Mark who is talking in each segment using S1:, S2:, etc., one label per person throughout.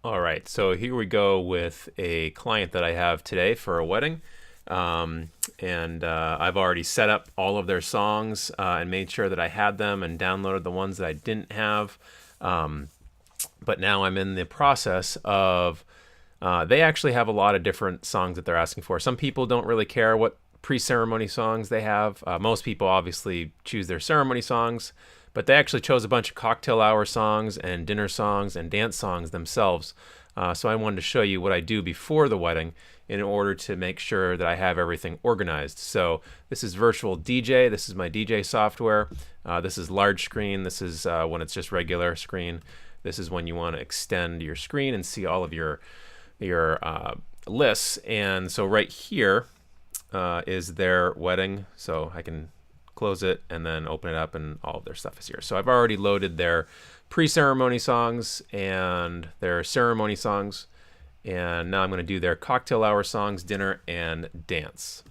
S1: All right, so here we go with a client that I have today for a wedding. And I've already set up all of their songs and made sure that I had them and downloaded the ones that I didn't have. But now I'm in the process of, they actually have a lot of different songs that they're asking for. Some people don't really care what pre-ceremony songs they have. Most people obviously choose their ceremony songs, but they actually chose a bunch of cocktail hour songs and dinner songs and dance songs themselves. So I wanted to show you what I do before the wedding in order to make sure that I have everything organized. So this is Virtual DJ. This is my DJ software. This is large screen. This is when it's just regular screen. This is when you want to extend your screen and see all of your lists. And so right here is their wedding. So I can close it and then open it up and all of their stuff is here. So I've already loaded their pre-ceremony songs and their ceremony songs. And now I'm going to do their cocktail hour songs, dinner, and dance.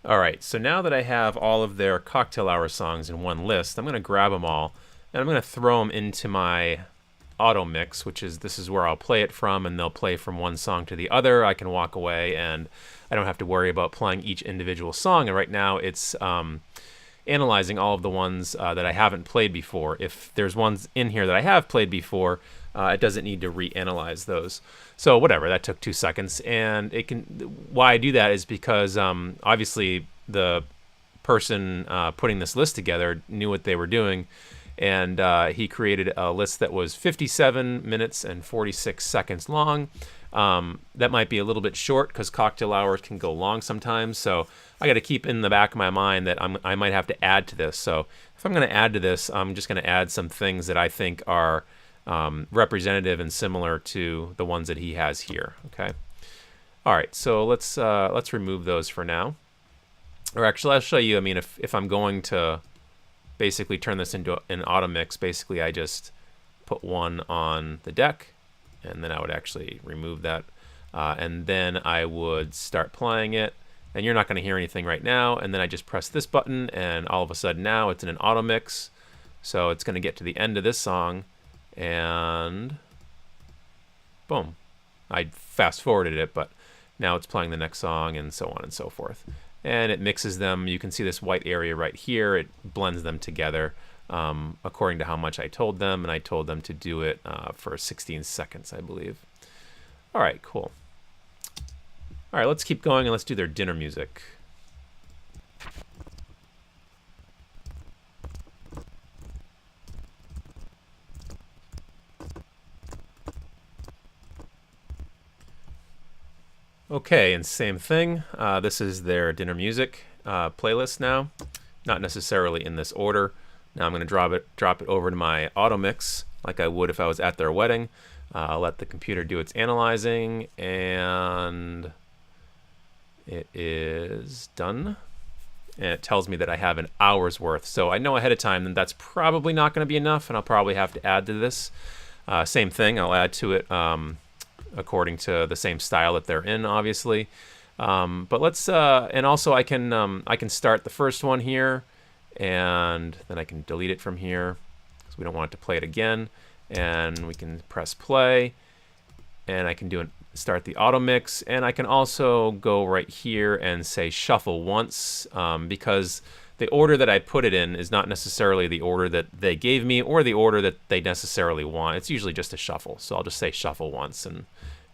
S1: All right, so now that I have all of their cocktail hour songs in one list, I'm going to grab them all and I'm going to throw them into my Automix, which is, this is where I'll play it from, and they'll play from one song to the other. I can walk away and I don't have to worry about playing each individual song. And right now it's analyzing all of the ones that I haven't played before. If there's ones in here that I have played before, it doesn't need to reanalyze those. So whatever, that took 2 seconds. And it can, why I do that is because obviously the person putting this list together knew what they were doing. And he created a list that was 57 minutes and 46 seconds long. That might be a little bit short because cocktail hours can go long sometimes. So I got to keep in the back of my mind that I might have to add to this. So if I'm going to add to this, I'm just going to add some things that I think are representative and similar to the ones that he has here. Okay. All right. So let's remove those for now. Or actually, I'll show you. I mean, if I'm going to basically turn this into an Automix, basically I just put one on the deck and then I would actually remove that and then I would start playing it, and you're not going to hear anything right now, and then I just press this button and all of a sudden now it's in an Automix. So it's going to get to the end of this song and boom, I fast forwarded it, but now it's playing the next song and so on and so forth. And it mixes them. You can see this white area right here. It blends them together according to how much I told them, and I told them to do it for 16 seconds, I believe. All right, cool. All right, let's keep going and let's do their dinner music. Okay, and same thing. This is their dinner music playlist now. Not necessarily in this order. Now I'm going to drop it over to my Automix like I would if I was at their wedding. I'll let the computer do its analyzing, and it is done. And it tells me that I have an hour's worth. So I know ahead of time that that's probably not going to be enough, and I'll probably have to add to this. Same thing, I'll add to it according to the same style that they're in, obviously. But let's, and also I can start the first one here, and then I can delete it from here because we don't want it to play it again. And we can press play, and I can start the Automix, and I can also go right here and say shuffle once because the order that I put it in is not necessarily the order that they gave me or the order that they necessarily want. It's usually just a shuffle. So I'll just say shuffle once, and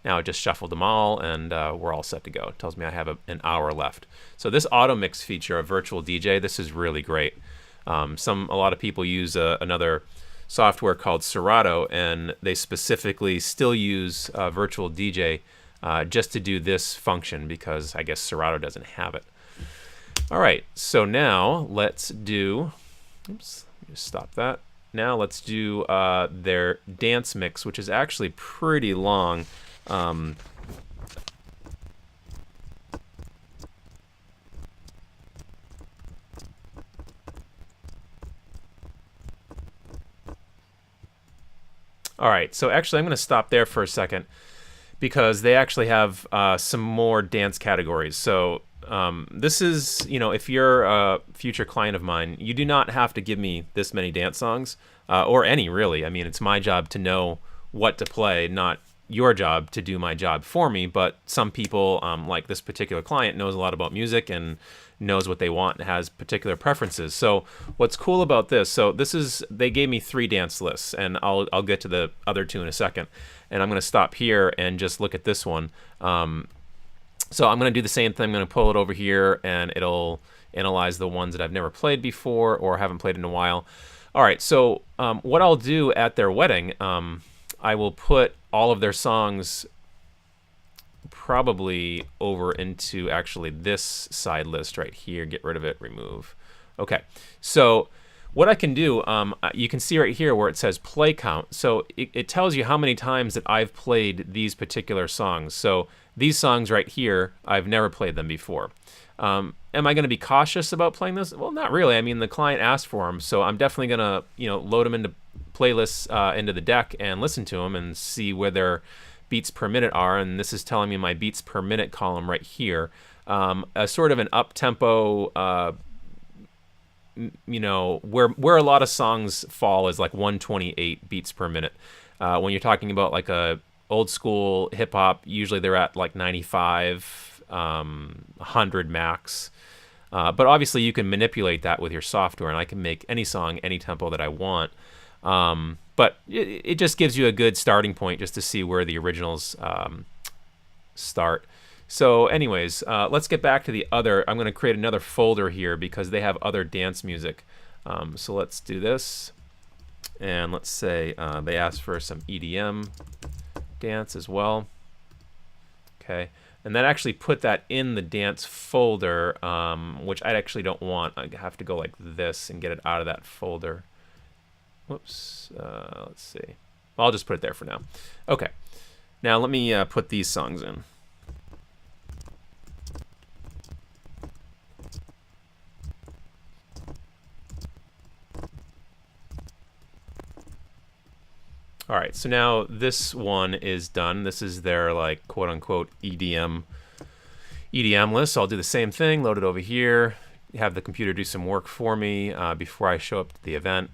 S1: now it just shuffled them all, and we're all set to go. It tells me I have an hour left. So this Automix feature of Virtual DJ, this is really great. A lot of people use another software called Serato, and they specifically still use Virtual DJ just to do this function because I guess Serato doesn't have it. All right, so now let's do, oops, let me just stop that. Now let's do their dance mix, which is actually pretty long. All right, so actually I'm going to stop there for a second because they actually have some more dance categories. So this is, if you're a future client of mine, you do not have to give me this many dance songs, or any, really. I mean, it's my job to know what to play, not your job to do my job for me. But some people, like this particular client, knows a lot about music and knows what they want and has particular preferences. So what's cool about this, so this is, they gave me 3 dance lists, and I'll get to the other 2 in a second. And I'm going to stop here and just look at this one. So I'm going to do the same thing. I'm going to pull it over here, and it'll analyze the ones that I've never played before or haven't played in a while. All right, so what I'll do at their wedding, I will put all of their songs probably over into actually this side list right here. Get rid of it, remove. Okay, so what I can do, you can see right here where it says play count. So it tells you how many times that I've played these particular songs. So these songs right here, I've never played them before. Am I going to be cautious about playing this? Well, not really. I mean, the client asked for them, so I'm definitely going to, load them into playlists into the deck and listen to them and see where their beats per minute are. And this is telling me my beats per minute column right here. A sort of an up-tempo, where a lot of songs fall is like 128 beats per minute. When you're talking about like a old school hip hop, usually they're at like 95, 100 max. But obviously you can manipulate that with your software, and I can make any song, any tempo that I want. But it just gives you a good starting point just to see where the originals start. So anyways, let's get back to the other. I'm going to create another folder here because they have other dance music. So let's do this. And let's say they asked for some EDM dance as well. Okay. And that actually put that in the dance folder, which I actually don't want. I have to go like this and get it out of that folder. Whoops. Let's see. Well, I'll just put it there for now. Okay. Now let me put these songs in. All right, so now this one is done. This is their like quote unquote EDM list. So I'll do the same thing, load it over here, have the computer do some work for me before I show up to the event.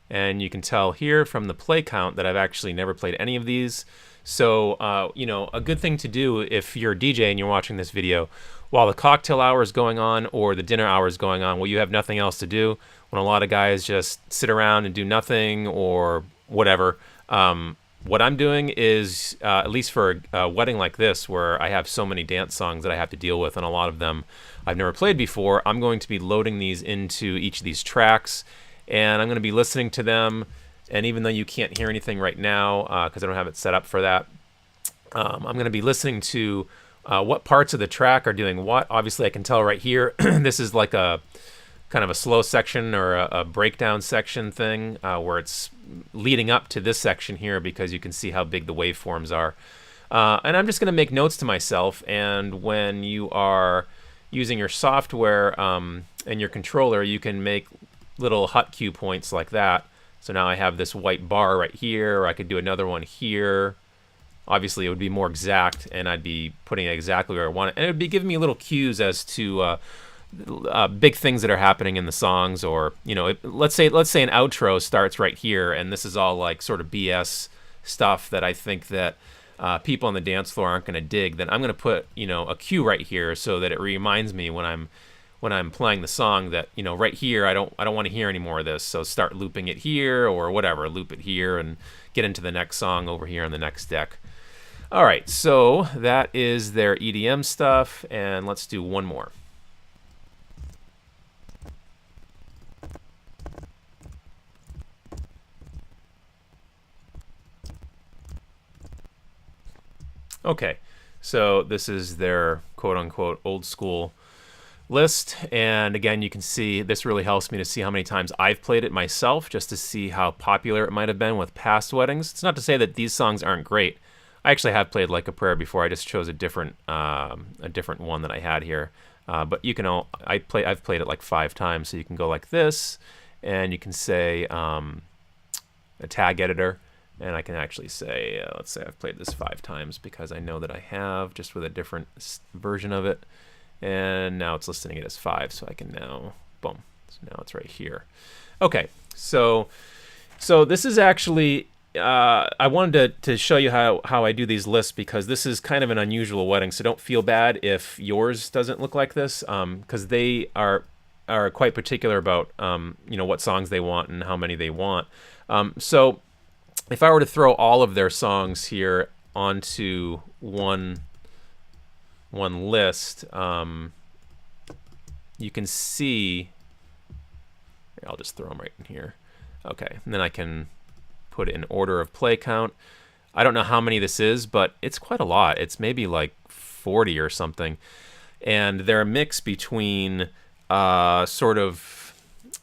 S1: And you can tell here from the play count that I've actually never played any of these. So, a good thing to do if you're a DJ and you're watching this video while the cocktail hour is going on or the dinner hour is going on, well, you have nothing else to do, when a lot of guys just sit around and do nothing or whatever. What I'm doing is, at least for a wedding like this, where I have so many dance songs that I have to deal with, and a lot of them I've never played before, I'm going to be loading these into each of these tracks, and I'm going to be listening to them. And even though you can't hear anything right now, because I don't have it set up for that, I'm going to be listening to what parts of the track are doing what. Obviously, I can tell right here, this is like a kind of a slow section or a breakdown section thing, where it's leading up to this section here because you can see how big the waveforms are. And I'm just going to make notes to myself, and when you are using your software and your controller, you can make little hot cue points like that. So now I have this white bar right here, or I could do another one here. Obviously, it would be more exact, and I'd be putting it exactly where I want it. And it would be giving me little cues as to big things that are happening in the songs, or let's say an outro starts right here, and this is all like sort of BS stuff that I think that people on the dance floor aren't going to dig. Then I'm going to put a cue right here so that it reminds me when I'm playing the song that right here I don't want to hear any more of this. So start looping it here or whatever, loop it here and get into the next song over here on the next deck. All right, so that is their EDM stuff, and let's do one more. Okay, so this is their quote-unquote old school list, and again, you can see this really helps me to see how many times I've played it myself, just to see how popular it might have been with past weddings. It's not to say that these songs aren't great. I actually have played Like a Prayer before. I just chose a different one that I had here. But you can I've played it like 5 times, so you can go like this, and you can say a tag editor, And I can actually say, let's say I've played this 5 times because I know that I have, just with a different version of it. And now it's listing it as 5, so I can now, boom, so now it's right here. Okay, so this is actually, I wanted to show you how I do these lists, because this is kind of an unusual wedding, so don't feel bad if yours doesn't look like this, because they are quite particular about what songs they want and how many they want. So if I were to throw all of their songs here onto one list, you can see. I'll just throw them right in here. Okay, and then I can put it in order of play count. I don't know how many this is, but it's quite a lot. It's maybe like 40 or something. And they're a mix between sort of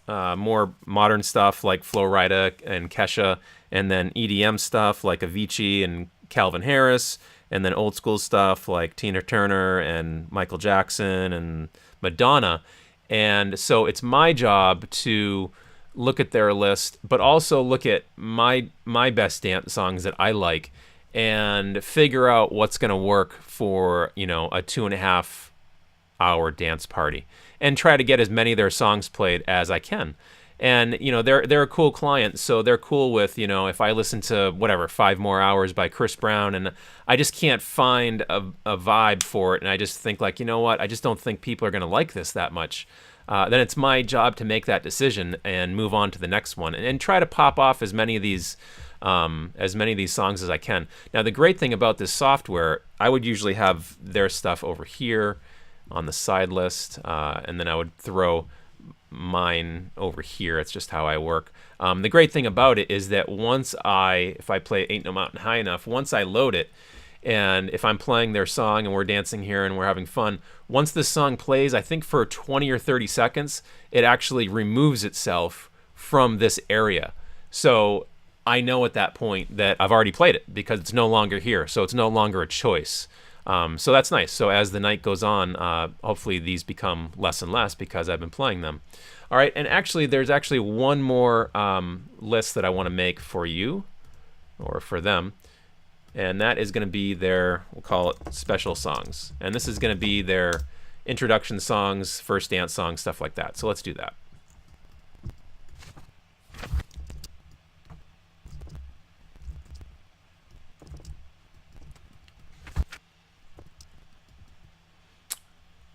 S1: more modern stuff like Flo Rida and Kesha, and then EDM stuff like Avicii and Calvin Harris, and then old school stuff like Tina Turner and Michael Jackson and Madonna. And so it's my job to look at their list, but also look at my best dance songs that I like, and figure out what's going to work for, a 2.5 hour dance party, and try to get as many of their songs played as I can. And they're a cool client, so they're cool with if I listen to whatever 5 more hours by Chris Brown and I just can't find a vibe for it, and I just think like, what, I just don't think people are going to like this that much. Then it's my job to make that decision and move on to the next one, and try to pop off as many of these songs as I can. Now the great thing about this software, I would usually have their stuff over here on the side list, and then I would throw mine over here. It's just how I work. The great thing about it is that if I play Ain't No Mountain High Enough, once I load it, and if I'm playing their song and we're dancing here and we're having fun, once this song plays, I think for 20 or 30 seconds, it actually removes itself from this area. So I know at that point that I've already played it, because it's no longer here. So it's no longer a choice. So that's nice. So as the night goes on, hopefully these become less and less because I've been playing them. All right, and actually there's actually one more list that I want to make for you, or for them, and that is going to be their, we'll call it special songs. And this is going to be their introduction songs, first dance songs, stuff like that. So let's do that.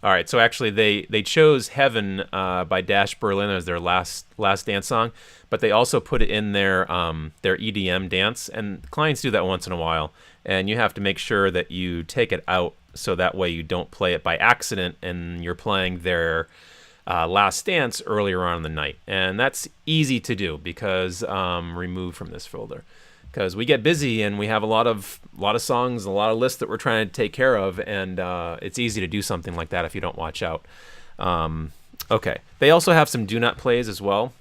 S1: All right, so actually they chose Heaven by Dash Berlin as their last dance song, but they also put it in their EDM dance, and clients do that once in a while, and you have to make sure that you take it out so that way you don't play it by accident and you're playing their last dance earlier on in the night. And that's easy to do because removed from this folder. Because we get busy and we have a lot of songs, a lot of lists that we're trying to take care of, and it's easy to do something like that if you don't watch out. Okay, they also have some do not plays as well,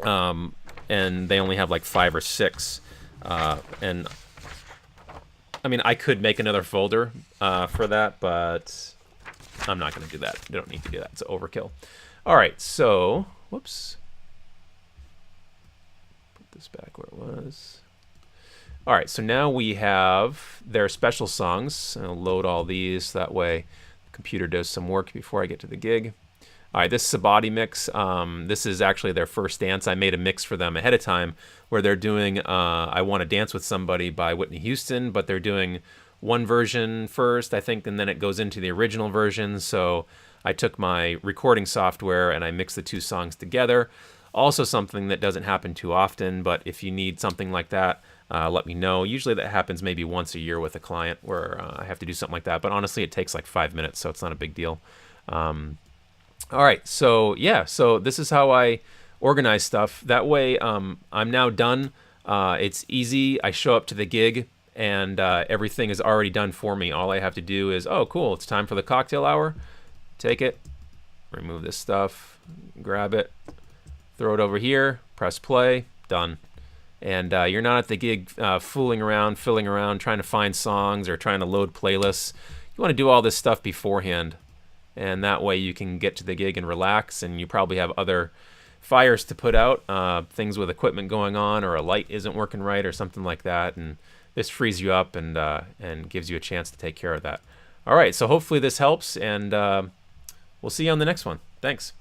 S1: and they only have like 5 or 6. And I mean, I could make another folder for that, but I'm not going to do that. I don't need to do that. It's overkill. All right, so whoops, put this back where it was. All right, so now we have their special songs. I'll load all these, that way the computer does some work before I get to the gig. All right, this is a body mix. This is actually their first dance. I made a mix for them ahead of time where they're doing I Want to Dance with Somebody by Whitney Houston, but they're doing one version first, I think, and then it goes into the original version. So I took my recording software and I mixed the 2 songs together. Also something that doesn't happen too often, but if you need something like that, let me know. Usually that happens maybe once a year with a client where I have to do something like that. But honestly, it takes like 5 minutes, so it's not a big deal. All right, so yeah, so this is how I organize stuff. That way, I'm now done. It's easy. I show up to the gig, and everything is already done for me. All I have to do is, oh, cool, it's time for the cocktail hour. Take it, remove this stuff, grab it, throw it over here, press play, done. And you're not at the gig fooling around, filling around, trying to find songs or trying to load playlists. You want to do all this stuff beforehand, and that way you can get to the gig and relax, and you probably have other fires to put out, things with equipment going on, or a light isn't working right or something like that, and this frees you up and gives you a chance to take care of that. All right, so hopefully this helps, and we'll see you on the next one. Thanks.